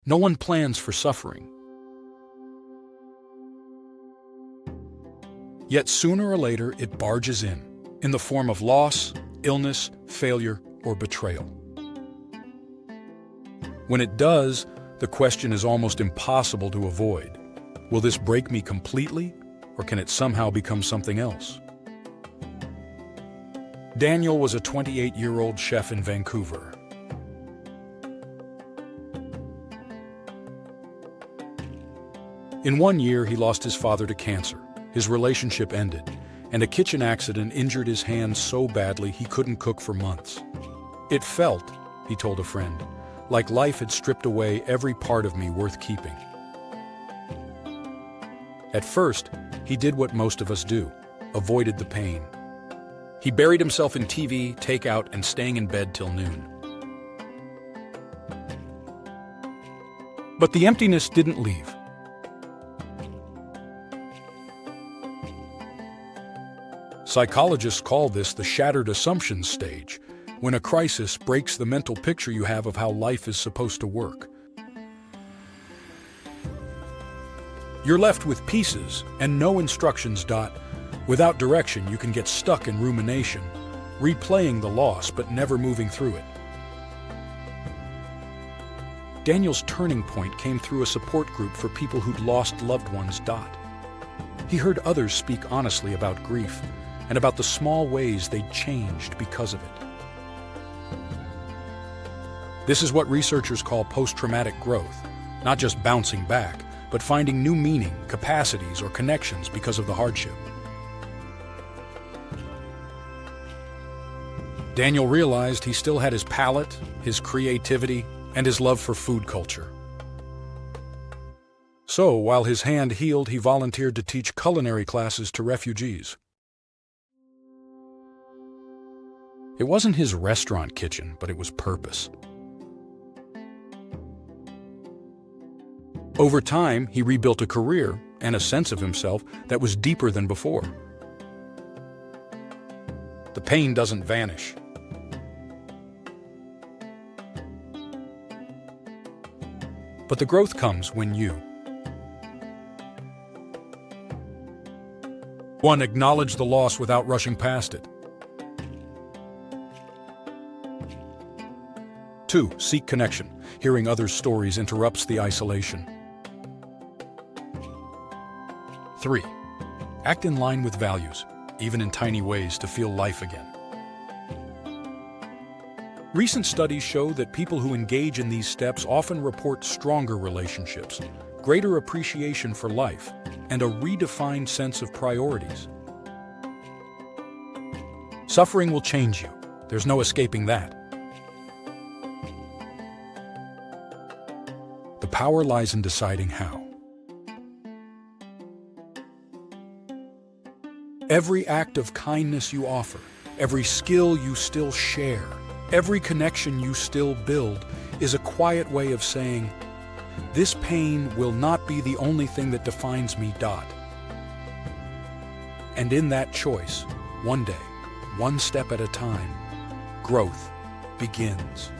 No one plans for suffering. Yet sooner or later it barges in the form of loss, illness, failure, or betrayal. When it does, the question is almost impossible to avoid. Will this break me completely, or can it somehow become something else? Daniel was a 28-year-old chef in Vancouver. In 1 year, he lost his father to cancer. His relationship ended, and a kitchen accident injured his hand so badly he couldn't cook for months. It felt, he told a friend, like life had stripped away every part of me worth keeping. At first, he did what most of us do, avoided the pain. He buried himself in TV, takeout, and staying in bed till noon. But the emptiness didn't leave. Psychologists call this the shattered assumptions stage, when a crisis breaks the mental picture you have of how life is supposed to work. You're left with pieces and no instructions. Without direction, you can get stuck in rumination, replaying the loss but never moving through it. Daniel's turning point came through a support group for people who'd lost loved ones. He heard others speak honestly about grief and about the small ways they'd changed because of it. This is what researchers call post-traumatic growth, not just bouncing back, but finding new meaning, capacities, or connections because of the hardship. Daniel realized he still had his palate, his creativity, and his love for food culture. So, while his hand healed, he volunteered to teach culinary classes to refugees. It wasn't his restaurant kitchen, but it was purpose. Over time, he rebuilt a career and a sense of himself that was deeper than before. The pain doesn't vanish. But the growth comes when you 1. Acknowledge the loss without rushing past it. 2. Seek connection. Hearing others' stories interrupts the isolation. 3. Act in line with values, even in tiny ways, to feel life again. Recent studies show that people who engage in these steps often report stronger relationships, greater appreciation for life, and a redefined sense of priorities. Suffering will change you. There's no escaping that. The power lies in deciding how. Every act of kindness you offer, every skill you still share, every connection you still build is a quiet way of saying, this pain will not be the only thing that defines me. And in that choice, one day, one step at a time, growth begins.